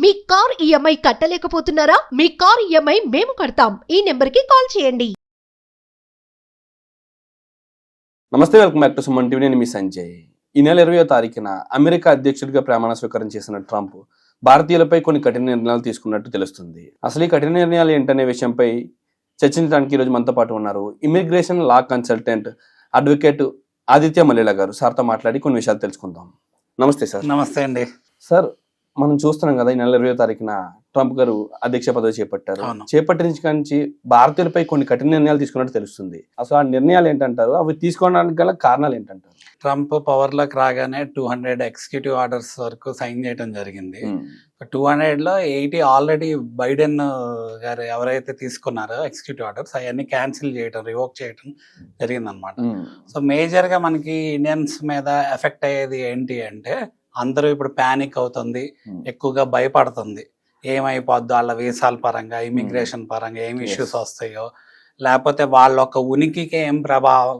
మీ car EMI కట్టలేకపోతున్నారా? మీ car EMI మేము కడతాం. ఈ నెంబర్కి కాల్ చేయండి. నమస్తే, welcome back to Suman TV. నేను మీ సంజయ్. ఈ నెల 20వ తారీఖున అమెరికా అధ్యక్షుడిగా ప్రమాణ స్వీకారం చేసిన ట్రంప్ భారతీయులపై కొన్ని కఠిన నిర్ణయాలు తీసుకున్నట్టు తెలుస్తుంది. అసలు ఈ కఠిన నిర్ణయాలు ఏంటనే విషయంపై చర్చించడానికి ఈరోజు మనతో పాటు ఉన్నారు ఇమిగ్రేషన్ లా కన్సల్టెంట్ అడ్వకేట్ ఆదిత్య మల్లేల గారు. సార్తో మాట్లాడి కొన్ని విషయాలు తెలుసుకుందాం. నమస్తే సార్. నమస్తే అండి. సార్, మనం చూస్తున్నాం కదా, ఈ నెల 20వ తారీఖున ట్రంప్ గారు అధ్యక్ష పదవి చేపట్టారు. చేపట్టిన నుంచి భారతీయులపై కొన్ని కఠిన నిర్ణయాలు తీసుకున్నట్టు తెలుస్తుంది. అసలు ఆ నిర్ణయాలు ఏంటంటారు? అవి తీసుకోవడానికి గల కారణాలు ఏంటంటారు? ట్రంప్ పవర్ లోకి రాగానే 200 ఎగ్జిక్యూటివ్ ఆర్డర్స్ వరకు సైన్ చేయడం జరిగింది. 200లో 80 ఆల్రెడీ బైడెన్ గారు ఎవరైతే తీసుకున్నారో ఎగ్జిక్యూటివ్ ఆర్డర్స్ అవన్నీ క్యాన్సిల్ చేయడం, రివోక్ చేయడం జరిగింది అనమాట. సో మేజర్ గా మనకి ఇండియన్స్ మీద ఎఫెక్ట్ అయ్యేది ఏంటి అంటే, అందరూ ఇప్పుడు ప్యానిక్ అవుతుంది, ఎక్కువగా భయపడుతుంది. ఏమైపోద్దో వాళ్ళ వీసాల పరంగా, ఇమిగ్రేషన్ పరంగా ఏం ఇష్యూస్ వస్తాయో, లేకపోతే వాళ్ళ ఒక ఉనికికి ఏం ప్రభావం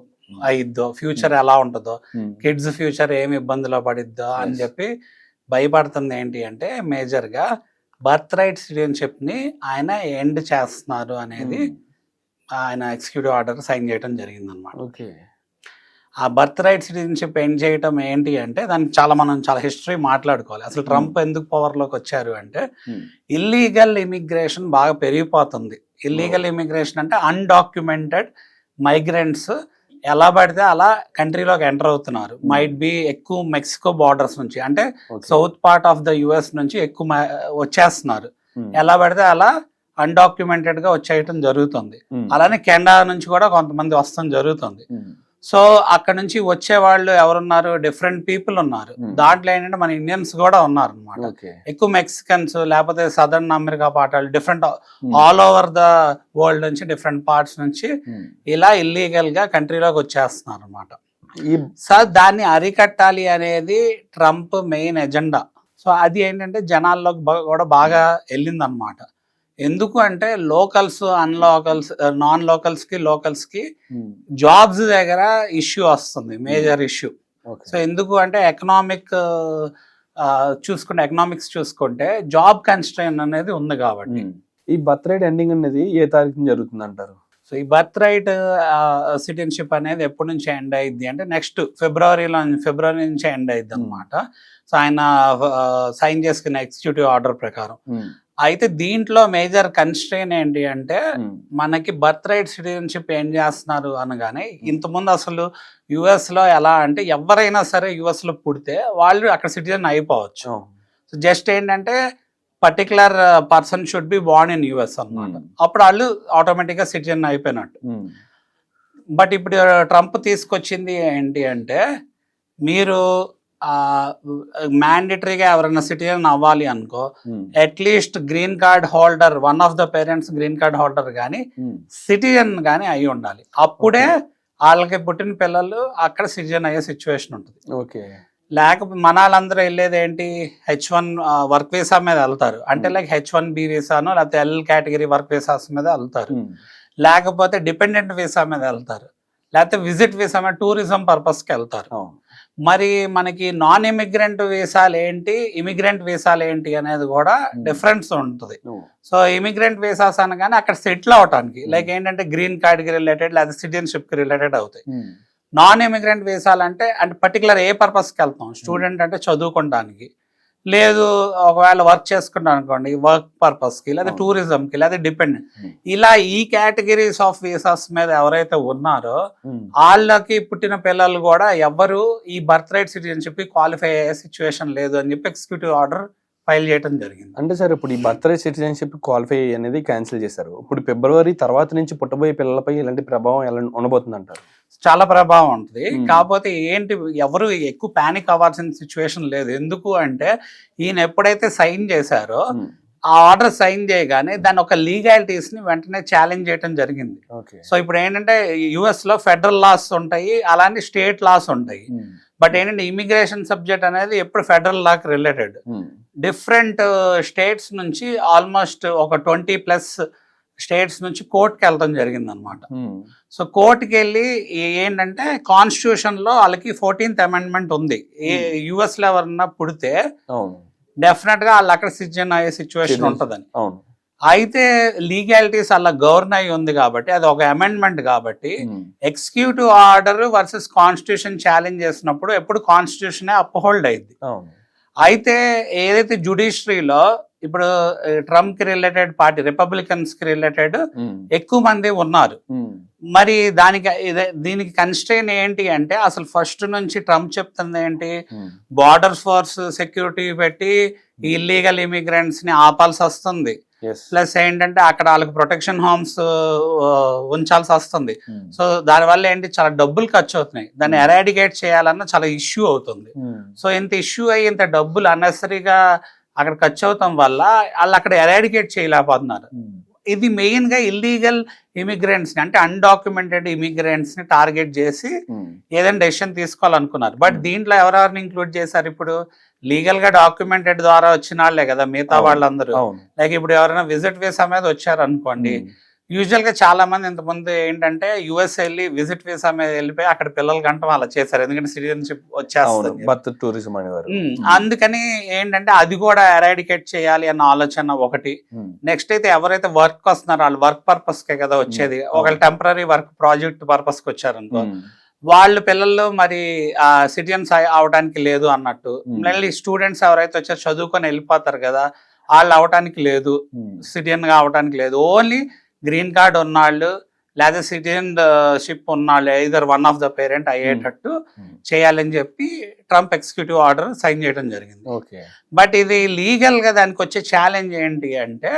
అయిద్దో, ఫ్యూచర్ ఎలా ఉంటుందో, కిడ్స్ ఫ్యూచర్ ఏమి ఇబ్బందిలో పడిద్దో అని చెప్పి భయపడుతుంది. ఏంటి అంటే మేజర్ గా బర్త్ రైట్ సిటిజన్షిప్ ని ఆయన ఎండ్ చేస్తున్నారు అనేది ఆయన ఎగ్జిక్యూటివ్ ఆర్డర్ సైన్ చేయడం జరిగింది అనమాట. ఆ బర్త్ రైట్ సిటిజన్షిప్ ఎండ్ చేయటం ఏంటి అంటే, దానికి మనం చాలా హిస్టరీ మాట్లాడుకోవాలి. అసలు ట్రంప్ ఎందుకు పవర్లోకి వచ్చారు అంటే, ఇల్లీగల్ ఇమిగ్రేషన్ బాగా పెరిగిపోతుంది. ఇల్లీగల్ ఇమిగ్రేషన్ అంటే అన్డాక్యుమెంటెడ్ మైగ్రెంట్స్ ఎలా పడితే అలా కంట్రీలోకి ఎంటర్ అవుతున్నారు. మైట్ బి ఎక్కువ మెక్సికో బార్డర్స్ నుంచి, అంటే south part of the US నుంచి ఎక్కువ వచ్చేస్తున్నారు. ఎలా పడితే అలా అన్డాక్యుమెంటెడ్ గా వచ్చేయటం జరుగుతుంది. అలానే కెనడా నుంచి కూడా కొంతమంది వస్తాం జరుగుతుంది. సో అక్కడ నుంచి వచ్చే వాళ్ళు ఎవరున్నారు? డిఫరెంట్ పీపుల్ ఉన్నారు. దాంట్లో ఏంటంటే మన ఇండియన్స్ కూడా ఉన్నారు అనమాట. ఎక్కువ మెక్సికన్స్, లేకపోతే southern America part, different all over the world నుంచి, డిఫరెంట్ పార్ట్స్ నుంచి ఇలా ఇల్లీగల్ గా కంట్రీలోకి వచ్చేస్తున్నారు అనమాట. సో దాన్ని అరికట్టాలి అనేది ట్రంప్ మెయిన్ ఎజెండా. సో అది ఏంటంటే జనాల్లోకి కూడా బాగా వెళ్ళింది అనమాట. ఎందుకు అంటే లోకల్స్, అన్లోకల్స్, నాన్ లోకల్స్ కి లోకల్స్ కి జాబ్స్ దగ్గర ఇష్యూ వస్తుంది, మేజర్ ఇష్యూ. సో ఎందుకు అంటే ఎకనామిక్స్ చూసుకుంటే జాబ్ కన్స్ట్రెయిన్ అనేది ఉంది కాబట్టి. ఈ బర్త్ రైట్ ఎండింగ్ అనేది ఏ తారీఖున జరుగుతుంది అంటారు? సో ఈ బర్త్ రైట్ సిటిజన్షిప్ అనేది ఎప్పటి నుంచి ఎండ్ అయ్యిద్ది అంటే, నెక్స్ట్ ఫిబ్రవరి నుంచి ఎండ్ అయ్యిద్ది అనమాట. సో ఆయన సైన్ చేసుకున్న ఎగ్జిక్యూటివ్ ఆర్డర్ ప్రకారం. అయితే దీంట్లో మేజర్ కన్స్ట్రెయిన్ ఏంటి అంటే, మనకి బర్త్ రైట్ సిటిజన్షిప్ ఏం చేస్తున్నారు అనగానే, ఇంతకుముందు అసలు యుఎస్ లో ఎలా అంటే ఎవరైనా సరే యుఎస్ లో పుడితే వాళ్ళు అక్కడ సిటిజన్ అయిపోవచ్చు. సో జస్ట్ ఏంటంటే particular person should be born in US అన్నమాట. అప్పుడు వాళ్ళు ఆటోమేటిక్ గా సిటిజన్ అయిపోయినట్టు. బట్ ఇప్పుడు ట్రంప్ తీసుకొచ్చింది ఏంటి అంటే, మీరు మ్యాండేటరీగా ఎవరైనా సిటిజన్ అవ్వాలి అనుకో, at least green card holder, one of the parents green card holder గానీ సిటిజన్ గానీ అయి ఉండాలి. అప్పుడే వాళ్ళకి పుట్టిన పిల్లలు అక్కడ సిటిజన్ అయ్యే సిచ్యువేషన్ ఉంటుంది. లేకపోతే మన వాళ్ళందరూ వెళ్ళేది ఏంటి, H1 వర్క్ వీసా మీద వెళ్తారు. అంటే లైక్ H1B వీసాను, లేకపోతే L కేటగిరీ వర్క్ వీసాస్ మీద వెళ్తారు. లేకపోతే డిపెండెంట్ వీసా మీద వెళ్తారు, లేకపోతే విజిట్ వీసా మీద టూరిజం పర్పస్కి వెళ్తారు. మరి మనకి నాన్ ఇమిగ్రెంట్ వీసాలు ఏంటి, ఇమిగ్రెంట్ వీసాలు ఏంటి అనేది కూడా డిఫరెన్స్ ఉంటుంది. సో ఇమిగ్రెంట్ వీసాస్ అనగానే అక్కడ సెటిల్ అవటానికి, లైక్ ఏంటంటే గ్రీన్ కార్డ్ కి రిలేటెడ్ లేదా సిటిజన్షిప్ కి రిలేటెడ్ అవుతాయి. నాన్ ఇమిగ్రెంట్ వీసాలు అంటే పర్టికులర్ ఏ పర్పస్కి వెళ్తాం, స్టూడెంట్ అంటే చదువుకోవడానికి, లేదు ఒకవేళ వర్క్ చేసుకుంటాం అనుకోండి వర్క్ పర్పస్ కి, లేదా టూరిజం కి, లేదా డిపెండెంట్. ఇలా ఈ కేటగిరీస్ ఆఫ్ వీసాస్ మీద ఎవరైతే ఉన్నారో వాళ్ళకి పుట్టిన పిల్లలు కూడా ఎవరు ఈ బర్త్ రైట్ సిటిజన్షిప్ కి క్వాలిఫై అయ్యే సిచ్యువేషన్ లేదు అని చెప్పి ఎగ్జిక్యూటివ్ ఆర్డర్ ఫైల్ చేయడం జరిగింది. అంటే సార్, ఇప్పుడు ఈ బర్త్ రైట్ సిటిజన్షిప్ క్వాలిఫై అనేది క్యాన్సిల్ చేశారు. ఇప్పుడు ఫిబ్రవరి తర్వాత నుంచి పుట్టబోయే పిల్లలపై ఎలాంటి ప్రభావం ఎలా ఉండబోతుంది అంటారు? చాలా ప్రభావం ఉంటుంది. కాకపోతే ఏంటి, ఎవరు ఎక్కువ ప్యానిక్ అవ్వాల్సిన సిచ్యువేషన్ లేదు. ఎందుకు అంటే ఈయన ఎప్పుడైతే సైన్ చేశారో ఆ ఆర్డర్ సైన్ చేయగానే దాని ఒక లీగాలిటీస్ ని వెంటనే ఛాలెంజ్ చేయడం జరిగింది. సో ఇప్పుడు ఏంటంటే యుఎస్ లో ఫెడరల్ లాస్ ఉంటాయి, అలానే స్టేట్ లాస్ ఉంటాయి. బట్ ఏంటంటే ఇమిగ్రేషన్ సబ్జెక్ట్ అనేది ఎప్పుడు ఫెడరల్ లాకి రిలేటెడ్. డిఫరెంట్ స్టేట్స్ నుంచి ఆల్మోస్ట్ ఒక 20+ స్టేట్స్ నుంచి కోర్టుకి వెళ్ళడం జరిగింది అనమాట. సో కోర్టుకి వెళ్ళి ఏంటంటే కాన్స్టిట్యూషన్ లో వాళ్ళకి 14th అమెండ్మెంట్ ఉంది. యుఎస్ లో ఎవరన్నా పుడితే డెఫినెట్ గా వాళ్ళు అక్కడ సిటిజన్ అయ్యే సిచ్యువేషన్ ఉంటదని. అవును. అయితే లీగాలిటీస్ అలా గవర్న్ అయి ఉంది కాబట్టి అది ఒక అమెండ్మెంట్ కాబట్టి executive order versus constitution challenge చేసినప్పుడు ఎప్పుడు కాన్స్టిట్యూషన్ అప్హోల్డ్ అయింది. అవును. అయితే ఏదైతే జ్యుడిషియరీలో ఇప్పుడు ట్రంప్ కి రిలేటెడ్ పార్టీ రిపబ్లికన్స్ కి రిలేటెడ్ ఎక్కువ మంది ఉన్నారు. మరి దీనికి కన్స్ట్రెయిన్ ఏంటి అంటే అసలు ఫస్ట్ నుంచి ట్రంప్ చెప్తుంది ఏంటి, బార్డర్ ఫోర్స్ సెక్యూరిటీ పెట్టి ఇల్లీగల్ ఇమిగ్రెంట్స్ ని ఆపాల్సి వస్తుంది. ప్లస్ ఏంటంటే అక్కడ వాళ్ళకి ప్రొటెక్షన్ హోమ్స్ ఉంచాల్సి వస్తుంది. సో దానివల్ల ఏంటి చాలా డబ్బులు ఖర్చు అవుతున్నాయి. దాన్ని ఎరాడికేట్ చేయాలన్నా చాలా ఇష్యూ అవుతుంది. సో ఇంత ఇష్యూ అయ్యి ఇంత డబ్బులు అన్నెసరీగా అక్కడ ఖర్చు అవటం వల్ల వాళ్ళు అక్కడ ఎరాడికేట్ చేయలేకపోతున్నారు. ఇది మెయిన్ గా ఇల్లీగల్ ఇమిగ్రెంట్స్ ని అంటే అన్డాక్యుమెంటెడ్ ఇమిగ్రెంట్స్ ని టార్గెట్ చేసి ఏదైనా డెసిషన్ తీసుకోవాలనుకున్నారు. బట్ దీంట్లో ఎవరెవరిని ఇంక్లూడ్ చేశారు, ఇప్పుడు లీగల్ గా డాక్యుమెంటెడ్ ద్వారా వచ్చిన వాళ్ళే కదా మిగతా వాళ్ళందరూ. లైక్ ఇప్పుడు ఎవరైనా విజిట్ వీసా మీద వచ్చారు అనుకోండి, యూజువల్ గా చాలా మంది ఇంతకుముందు ఏంటంటే యుఎస్ వెళ్ళి విజిట్ వీసా మీద వెళ్ళిపోయి అక్కడ పిల్లల గంట అలా చేశారు, ఎందుకంటే సిటిజన్షిప్ వచ్చేస్తుంది. టూరిజం అనేవారు. అందుకని ఏంటంటే అది కూడా ఎరాడికేట్ చేయాలి అన్న ఆలోచన ఒకటి. నెక్స్ట్ అయితే ఎవరైతే వర్క్ వస్తున్నారో వాళ్ళు వర్క్ పర్పస్ కే కదా వచ్చేది. ఒకళ్ళు టెంపరీ వర్క్ ప్రాజెక్ట్ పర్పస్ కి వచ్చారనుకో, వాళ్ళ పిల్లలు మరి సిటిజన్స్ అవడానికి లేదు అన్నట్టు. మళ్ళీ స్టూడెంట్స్ ఎవరైతే వచ్చారో చదువుకొని వెళ్ళిపోతారు కదా, వాళ్ళు అవటానికి లేదు, సిటిజన్ గా అవటానికి లేదు. ఓన్లీ గ్రీన్ కార్డ్ ఉన్నాళ్ళు లేదా సిటిజన్షిప్ ఉన్నాళ్ళు either one of the parent అయ్యేటట్టు చేయాలని చెప్పి ట్రంప్ ఎగ్జిక్యూటివ్ ఆర్డర్ సైన్ చేయడం జరిగింది. బట్ ఇది లీగల్ గా దానికి వచ్చే ఛాలెంజ్ ఏంటి అంటే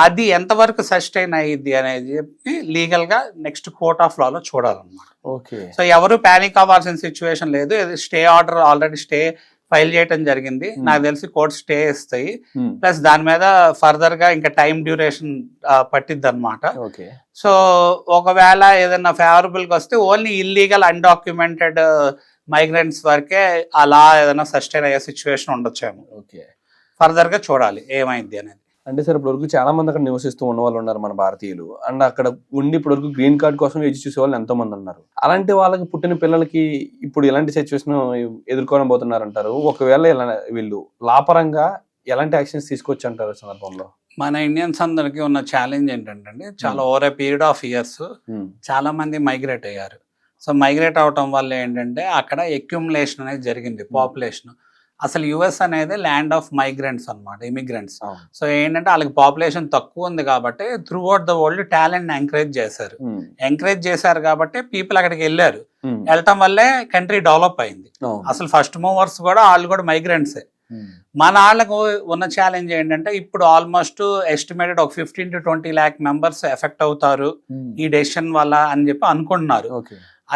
అది ఎంతవరకు సస్టైన్ అయ్యిద్ది అనేది చెప్పి లీగల్ గా next court of Lalo చూడాలన్నమాట. So ఎవరు ప్యానిక్ అవ్వాల్సిన సిచ్యువేషన్ లేదు. Stay order already stay file చేయడం జరిగింది. నాకు తెలిసి కోర్టు స్టే ఇస్తాయి. ప్లస్ దాని మీద ఫర్దర్ గా ఇంకా టైం డ్యూరేషన్ పట్టిద్ది అనమాట. సో ఒకవేళ ఏదైనా ఫేవరబుల్ గా వస్తే ఓన్లీ ఇల్లీగల్ అన్డాక్యుమెంటెడ్ మైగ్రెంట్స్ వరకే ఆ లా ఏదైనా సస్టైన్ అయ్యే సిచ్యువేషన్ ఉండొచ్చేమో. ఫర్దర్ గా చూడాలి ఏమైంది అనేది. అంటే సార్ ఇప్పటివరకు చాలా మంది అక్కడ నివసిస్తూ ఉన్న వాళ్ళు ఉన్నారు మన భారతీయులు. అండ్ అక్కడ ఉండి ఇప్పటివరకు గ్రీన్ కార్డ్ కోసం ఎదురు చూసే వాళ్ళు ఎంతో మంది ఉన్నారు. అలాంటి వాళ్ళకి పుట్టిన పిల్లలకి ఇప్పుడు ఎలాంటి సిచ్యువేషన్ ఎదుర్కోబోతున్నారు అంటారు? ఒకవేళ వీళ్ళు లాపరంగా ఎలాంటి యాక్షన్స్ తీసుకోవచ్చు అంటారు సందర్భంలో? మన ఇండియన్స్ అందరికి ఉన్న ఛాలెంజ్ ఏంటంటే చాలా over a period of years చాలా మంది మైగ్రేట్ అయ్యారు. సో మైగ్రేట్ అవటం వల్ల ఏంటంటే అక్కడ అక్యుములేషన్ అనేది జరిగింది పాపులేషన్. అసలు యుఎస్ అనేది ల్యాండ్ ఆఫ్ మైగ్రెంట్స్ అనమాట, ఇమిగ్రెంట్స్. సో ఏంటంటే వాళ్ళకి పాపులేషన్ తక్కువ ఉంది కాబట్టి through out the world talent encourage చేశారు కాబట్టి పీపుల్ అక్కడికి వెళ్ళారు. వెళ్ళటం వల్లే కంట్రీ డెవలప్ అయింది. అసలు ఫస్ట్ మూవర్స్ కూడా వాళ్ళు కూడా మైగ్రెంట్సే. మన వాళ్ళకు ఉన్న ఛాలెంజ్ ఏంటంటే ఇప్పుడు ఆల్మోస్ట్ ఎస్టిమేటెడ్ ఒక 15 to 20 lakh మెంబర్స్ ఎఫెక్ట్ అవుతారు ఈ డెసిషన్ వల్ల అని చెప్పి అనుకుంటున్నారు.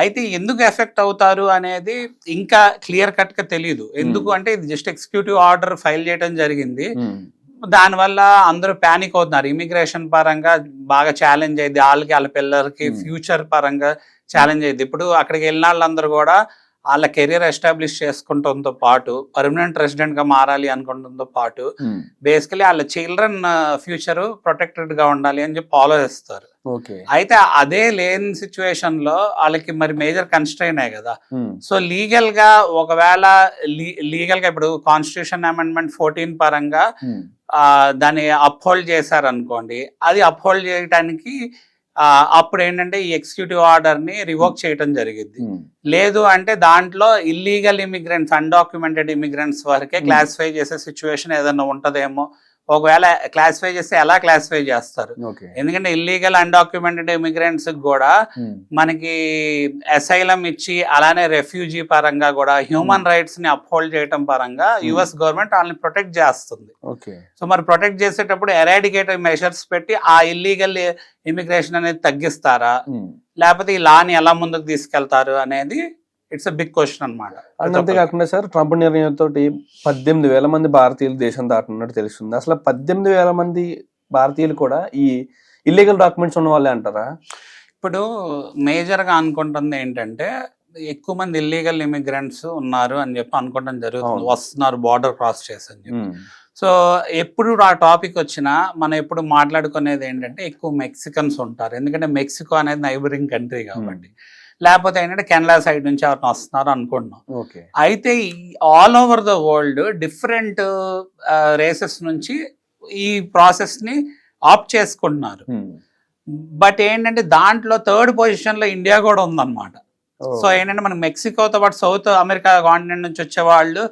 అయితే ఎందుకు ఎఫెక్ట్ అవుతారు అనేది ఇంకా క్లియర్ కట్ గా తెలియదు. ఎందుకు అంటే ఇది జస్ట్ ఎగ్జిక్యూటివ్ ఆర్డర్ ఫైల్ చేయడం జరిగింది. దానివల్ల అందరూ ప్యానిక్ అవుతున్నారు. ఇమిగ్రేషన్ పరంగా బాగా ఛాలెంజ్ అయింది వాళ్ళకి, వాళ్ళ పిల్లలకి ఫ్యూచర్ పరంగా ఛాలెంజ్ అయింది. ఇప్పుడు అక్కడికి వెళ్ళిన వాళ్ళందరూ కూడా వాళ్ళ కెరీర్ ఎస్టాబ్లిష్ చేసుకుంటంతో పాటు పర్మనెంట్ రెసిడెంట్ గా మారాలి అనుకుంటంతో పాటు బేసికలీ వాళ్ళ చిల్డ్రన్ ఫ్యూచర్ ప్రొటెక్టెడ్ గా ఉండాలి అని చెప్పి ఆలోచిస్తారు. అయితే అదే లేని సిచ్యువేషన్ లో వాళ్ళకి మరి మేజర్ కన్స్ట్రైన్ కదా. సో లీగల్ గా ఒకవేళ లీగల్ గా ఇప్పుడు కాన్స్టిట్యూషన్ అమెండ్మెంట్ 14 పరంగా దాన్ని అప్హోల్డ్ చేశారు అనుకోండి, అది అప్హోల్డ్ చేయడానికి అప్పుడు ఏంటంటే ఈ ఎగ్జిక్యూటివ్ ఆర్డర్ ని రివోక్ చేయడం జరిగింది. లేదు అంటే దాంట్లో ఇల్లీగల్ ఇమిగ్రెంట్స్ అన్డాక్యుమెంటెడ్ ఇమిగ్రెంట్స్ వరకే క్లాసిఫై చేసే సిచ్యువేషన్ ఏదైనా ఉంటదేమో. ఒకవేళ క్లాసిఫై చేస్తే ఎలా క్లాసిఫై చేస్తారు? ఎందుకంటే ఇల్లీగల్ అన్డాక్యుమెంటెడ్ ఇమిగ్రెంట్స్ కూడా మనకి అసైలం ఇచ్చి అలానే రెఫ్యూజీ పరంగా కూడా హ్యూమన్ రైట్స్ ని అప్హోల్డ్ చేయడం పరంగా యుఎస్ గవర్నమెంట్ వాళ్ళని ప్రొటెక్ట్ చేస్తుంది. సో మరి ప్రొటెక్ట్ చేసేటప్పుడు ఎరాడికేటివ్ మెషర్స్ పెట్టి ఆ ఇల్లీగల్ ఇమిగ్రేషన్ అనేది తగ్గిస్తారా, లేకపోతే ఈ లాని ఎలా ముందుకు తీసుకెళ్తారు అనేది ఇట్స్ బిగ్ క్వశ్చన్ అనమాట. అంతేకాకుండా సార్ ట్రంప్ నిర్ణయంతో 18,000 మంది భారతీయులు దేశం దాటున్నట్టు తెలుస్తుంది. అసలు 18,000 మంది భారతీయులు కూడా ఈ ఇల్లీగల్ డాక్యుమెంట్స్ ఉన్న వాళ్ళే అంటారా? ఇప్పుడు మేజర్ గా అనుకుంటుంది ఏంటంటే ఎక్కువ మంది ఇల్లీగల్ ఇమిగ్రెంట్స్ ఉన్నారు అని చెప్పి అనుకోవడం జరుగుతుంది, వస్తున్నారు బార్డర్ క్రాస్ చేసి అని చెప్పి. సో ఎప్పుడు ఆ టాపిక్ వచ్చినా మనం ఎప్పుడు మాట్లాడుకునేది ఏంటంటే ఎక్కువ మెక్సికన్స్ ఉంటారు, ఎందుకంటే మెక్సికో అనేది నైబరింగ్ కంట్రీ కాబట్టి. లేకపోతే ఏంటంటే కెనడా సైడ్ నుంచి ఎవరైనా వస్తున్నారు అనుకుంటున్నాం. ఓకే. అయితే all over the world different races నుంచి ఈ ప్రాసెస్ ని ఆప్ట్ చేసుకుంటున్నారు. బట్ ఏంటంటే దాంట్లో థర్డ్ పొజిషన్ లో ఇండియా కూడా ఉందన్నమాట. సో ఏంటంటే మనకి మెక్సికోతో పాటు సౌత్ అమెరికా కాంటినెంట్ నుంచి వచ్చే వాళ్ళు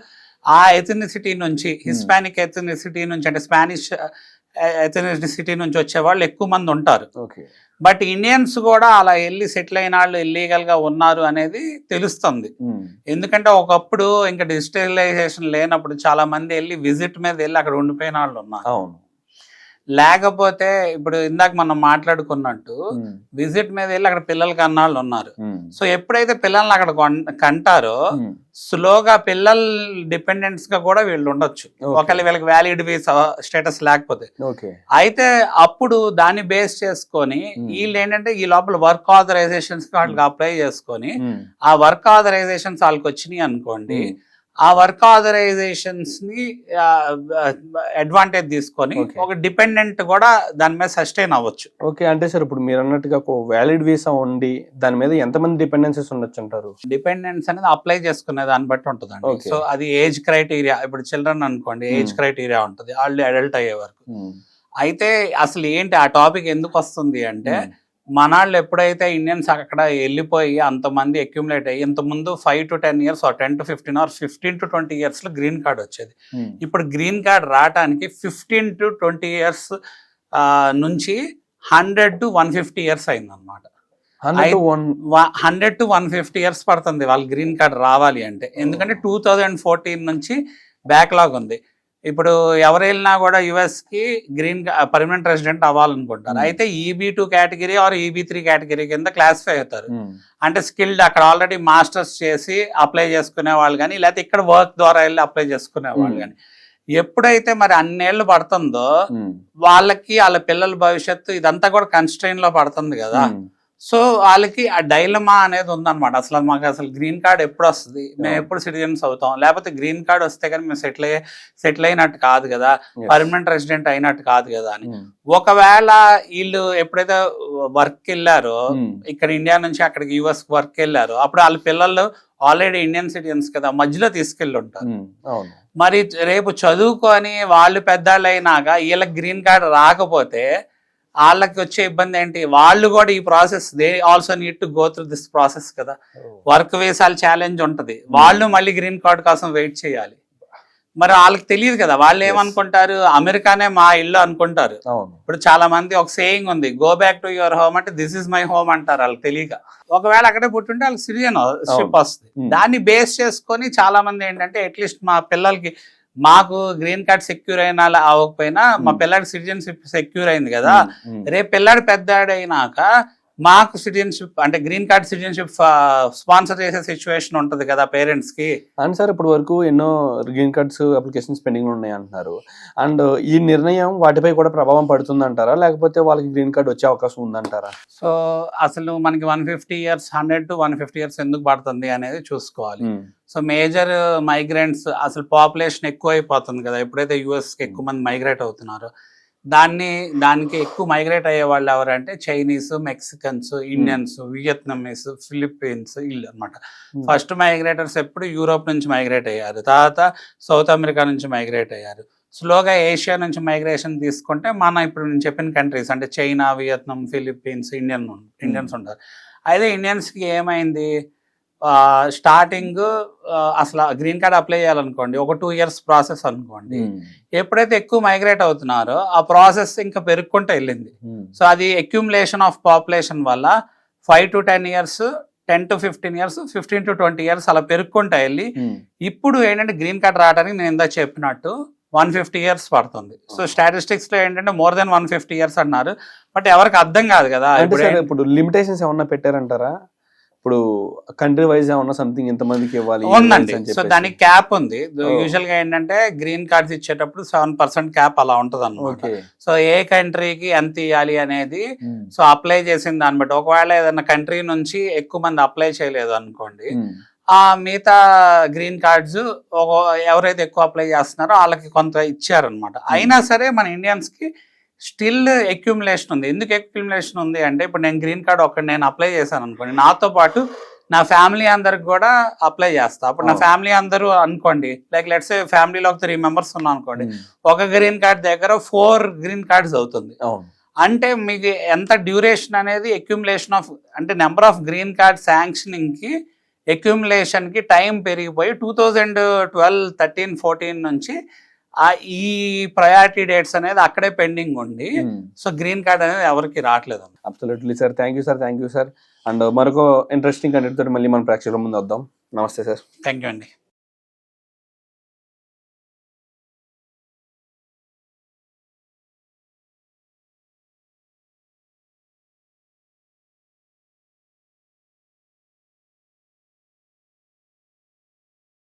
ఆ ఎథనిసిటీ నుంచి, హిస్పానిక్ ఎథనిసిటీ నుంచి అంటే స్పానిష్ ఎథనిసిటీ నుంచి వచ్చే వాళ్ళు ఎక్కువ మంది ఉంటారు. బట్ ఇండియన్స్ కూడా అలా వెళ్ళి సెటిల్ అయిన వాళ్ళు ఇల్లీగల్ గా ఉన్నారు అనేది తెలుస్తుంది. ఎందుకంటే ఒకప్పుడు ఇంకా డిజిటలైజేషన్ లేనప్పుడు చాలా మంది వెళ్ళి విజిట్ మీద వెళ్ళి అక్కడ ఉండిపోయిన వాళ్ళు ఉన్నారు. లేకపోతే ఇప్పుడు ఇందాక మనం మాట్లాడుకున్నట్టు విజిట్ మీద వెళ్ళి అక్కడ పిల్లలకి అన్నాళ్ళు ఉన్నారు. సో ఎప్పుడైతే పిల్లల్ని అక్కడ కంటారో స్లోగా పిల్లల డిపెండెంట్స్ గా కూడా వీళ్ళు ఉండొచ్చు, ఒకవేళ వీళ్ళకి వ్యాలిడ్ వీసా స్టేటస్ లేకపోతే. అయితే అప్పుడు దాన్ని బేస్ చేసుకొని వీళ్ళు ఏంటంటే ఈ లోపల వర్క్ ఆథరైజేషన్స్ వాళ్ళకి అప్లై చేసుకొని ఆ వర్క్ ఆథరైజేషన్స్ వాళ్ళకి వచ్చినాయి అనుకోండి, ఆ వర్క్ ఆథరైజేషన్స్ ని అడ్వాంటేజ్ తీసుకొని ఒక డిపెండెంట్ కూడా దాని మీద సస్టైన్ అవ్వచ్చు. ఓకే. అంటే సార్ ఇప్పుడు మీరు అన్నట్టుగా వ్యాలిడ్ వీసా ఉండి దాని మీద ఎంతమంది డిపెండెన్సీస్ ఉండొచ్చు అంటారు? డిపెండెన్స్ అనేది అప్లై చేసుకునే దాన్ని బట్టి ఉంటుందండి. సో అది ఏజ్ క్రైటీరియా, ఇప్పుడు చిల్డ్రన్ అనుకోండి ఏజ్ క్రైటీరియా ఉంటుంది వాళ్ళు అడల్ట్ అయ్యే వరకు. అయితే అసలు ఏంటి ఆ టాపిక్ ఎందుకు వస్తుంది అంటే మనాళ్ళు ఎప్పుడైతే ఇండియన్స్ అక్కడ వెళ్ళిపోయి అంతమంది అక్యుములేట్ అయ్యి ఇంతకుముందు 5 to 10 years 10 to 15 or 15 to 20 years లో గ్రీన్ కార్డ్ వచ్చేది. ఇప్పుడు గ్రీన్ కార్డ్ రావడానికి 15 to 20 years నుంచి 100 to 150 years అయిందన్నమాట. 100 to 150 years పడుతుంది వాళ్ళు గ్రీన్ కార్డ్ రావాలి అంటే. ఎందుకంటే 2014 నుంచి బ్యాక్లాగ్ ఉంది. ఇప్పుడు ఎవరు వెళ్ళినా కూడా యుఎస్ కి పర్మనెంట్ రెసిడెంట్ అవ్వాలనుకుంటారు. అయితే EB2 category or EB3 category కింద క్లాసిఫై అవుతారు. అంటే స్కిల్డ్ అక్కడ ఆల్రెడీ మాస్టర్స్ చేసి అప్లై చేసుకునే వాళ్ళు కానీ, లేకపోతే ఇక్కడ వర్క్ ద్వారా వెళ్ళి అప్లై చేసుకునే వాళ్ళు కానీ. ఎప్పుడైతే మరి అన్నేళ్ళు పడుతుందో వాళ్ళకి వాళ్ళ పిల్లల భవిష్యత్తు ఇదంతా కూడా కన్స్ట్రెయిన్ లో పడుతుంది కదా. సో వాళ్ళకి ఆ డైలమా అనేది ఉందన్నమాట. అసలు మాకు అసలు గ్రీన్ కార్డ్ ఎప్పుడు వస్తుంది, మేము ఎప్పుడు సిటిజన్స్ అవుతాం, లేకపోతే గ్రీన్ కార్డ్ వస్తే కానీ మేము సెటిల్ అయినట్టు కాదు కదా, పర్మనెంట్ రెసిడెంట్ అయినట్టు కాదు కదా అని. ఒకవేళ వీళ్ళు ఎప్పుడైతే వర్క్ వెళ్ళారో ఇక్కడ ఇండియా నుంచి అక్కడికి యుఎస్ వర్క్ వెళ్ళారో అప్పుడు వాళ్ళ పిల్లలు ఆల్రెడీ ఇండియన్ సిటిజన్స్ కదా, మధ్యలో తీసుకెళ్ళి ఉంటారు. మరి రేపు చదువుకొని వాళ్ళు పెద్దవాళ్ళు అయినాక వీళ్ళకి గ్రీన్ కార్డ్ రాకపోతే వాళ్ళకి వచ్చే ఇబ్బంది ఏంటి? వాళ్ళు కూడా ఈ process they also need to go through this process కదా. వర్క్ వీసాల ఛాలెంజ్ ఉంటది, వాళ్ళు మళ్ళీ గ్రీన్ కార్డ్ కోసం వెయిట్ చేయాలి. మరి వాళ్ళకి తెలియదు కదా, వాళ్ళు ఏమనుకుంటారు అమెరికానే మా ఇల్లు అనుకుంటారు. ఇప్పుడు చాలా మంది ఒక సేయింగ్ ఉంది, go back to your home అంటే దిస్ ఇస్ మై హోమ్ అంటారు వాళ్ళకి తెలియక. ఒకవేళ అక్కడే పుట్టుంటే వాళ్ళకి సిటిజన్షిప్ వస్తుంది. దాన్ని బేస్ చేసుకొని చాలా మంది ఏంటంటే అట్లీస్ట్ మా పిల్లలకి మాకు గ్రీన్ కార్డ్ సెక్యూర్ అయినా అవ్వకపోయినా మా పిల్లాడి సిటిజన్షిప్ సెక్యూర్ అయింది కదా, రేపు పిల్లాడి పెద్దాడైనాక మాకు సిటిజన్షిప్ అంటే గ్రీన్ కార్డ్ సిటిజన్షిప్ స్పాన్సర్ చేసే సిచ్యువేషన్ ఉంటది కదా పేరెంట్స్ కి. అండ్ సార్ ఇప్పటి వరకు ఎన్నో గ్రీన్ కార్డ్స్ అప్లికేషన్స్ పెండింగ్ ఉన్నాయి అంటున్నారు. అండ్ ఈ నిర్ణయం వాటిపై కూడా ప్రభావం పడుతుంది అంటారా, లేకపోతే వాళ్ళకి గ్రీన్ కార్డ్ వచ్చే అవకాశం ఉందంటారా? సో అసలు మనకి 150 years 100 to 150 years ఎందుకు పడుతుంది అనేది చూసుకోవాలి. సో మేజర్ మైగ్రెంట్స్ అసలు పాపులేషన్ ఎక్కువ అయిపోతుంది కదా, ఎప్పుడైతే యుఎస్కి ఎక్కువ మంది మైగ్రేట్ అవుతున్నారో దానికి ఎక్కువ మైగ్రేట్ అయ్యే వాళ్ళు ఎవరంటే Chinese, Mexicans, Indians, Vietnamese, Philippines వీళ్ళు అనమాట. ఫస్ట్ మైగ్రేటర్స్ ఎప్పుడు యూరోప్ నుంచి మైగ్రేట్ అయ్యారు, తర్వాత సౌత్ అమెరికా నుంచి మైగ్రేట్ అయ్యారు. స్లోగా ఏషియా నుంచి మైగ్రేషన్ తీసుకుంటే మన ఇప్పుడు నేను చెప్పిన కంట్రీస్ అంటే చైనా, వియత్నాం, ఫిలిప్పీన్స్, ఇండియన్స్ ఉంటారు. అయితే ఇండియన్స్కి ఏమైంది, స్టార్టింగ్ అసలు గ్రీన్ కార్డ్ అప్లై చేయాలనుకోండి ఒక 2 years ప్రాసెస్ అనుకోండి. ఎప్పుడైతే ఎక్కువ మైగ్రేట్ అవుతున్నారో ఆ ప్రాసెస్ ఇంకా పెరుగుకుంటూ వెళ్ళింది. సో అది అక్యుములేషన్ ఆఫ్ పాపులేషన్ వల్ల 5 to 10 years 10 to 15 years 15 to 20 years అలా పెరుగుకుంటూ వెళ్ళి ఇప్పుడు ఏంటంటే గ్రీన్ కార్డ్ రావడానికి నేను ఇందాక చెప్పినట్టు 150 years పడుతుంది. సో స్టాటిస్టిక్స్ లో ఏంటంటే మోర్ దెన్ 150 years అన్నారు. బట్ ఎవరికి అర్థం కాదు కదా. ఇప్పుడు లిమిటేషన్స్ ఏమన్నా పెట్టారంటారా? ఇప్పుడు కంట్రీ వైజ్ ఏమన్నా సంథింగ్ ఎంతమందికి ఇవ్వాలి ఉందండి. సో దానికి క్యాప్ ఉంది. యూజువల్ గా ఏంటంటే గ్రీన్ కార్డ్స్ ఇచ్చేటప్పుడు 7% క్యాప్ అలా ఉంటది అన్నమాట. సో ఏ కంట్రీకి ఎంత ఇవ్వాలి అనేది సో అప్లై చేసిన దాన్ని బట్టి, ఒకవేళ ఏదైనా కంట్రీ నుంచి ఎక్కువ మంది అప్లై చేయలేదు అనుకోండి, ఆ మిగతా గ్రీన్ కార్డ్స్ ఎవరైతే ఎక్కువ అప్లై చేస్తున్నారో వాళ్ళకి కొంత ఇచ్చారనమాట. అయినా సరే మన ఇండియన్స్ కి స్టిల్ అక్యుములేషన్ ఉంది. ఎందుకు అక్యుములేషన్ ఉంది అంటే, ఇప్పుడు నేను గ్రీన్ కార్డ్ నేను అప్లై చేశాను అనుకోండి, నాతో పాటు నా ఫ్యామిలీ అందరికి కూడా అప్లై చేస్తా. అప్పుడు నా ఫ్యామిలీ అందరూ అనుకోండి, లైక్ లెట్స్ సే ఫ్యామిలీలో 3 మెంబర్స్ ఉన్నాం అనుకోండి, ఒక గ్రీన్ కార్డ్ దగ్గర 4 గ్రీన్ కార్డ్స్ అవుతుంది. అంటే మీకు ఎంత డ్యూరేషన్ అనేది అక్యుములేషన్ ఆఫ్, అంటే number of green card sanctioning కి అక్యుములేషన్ కి టైం పెరిగిపోయి 2012, 13, 14 నుంచి ఈ ప్రయారిటీ డేట్స్ అనేది అక్కడే పెండింగ్ ఉండి, సో గ్రీన్ కార్డ్ అనేది ఎవరికి రావట్లేదు. Absolutely sir, thank you sir. And మరొక ఇంట్రెస్టింగ్ కంటెంట్ తోటి మళ్ళీ మన ప్రేక్షకుల ముందు వద్దాం. నమస్తే సార్. థ్యాంక్ యూ అండి.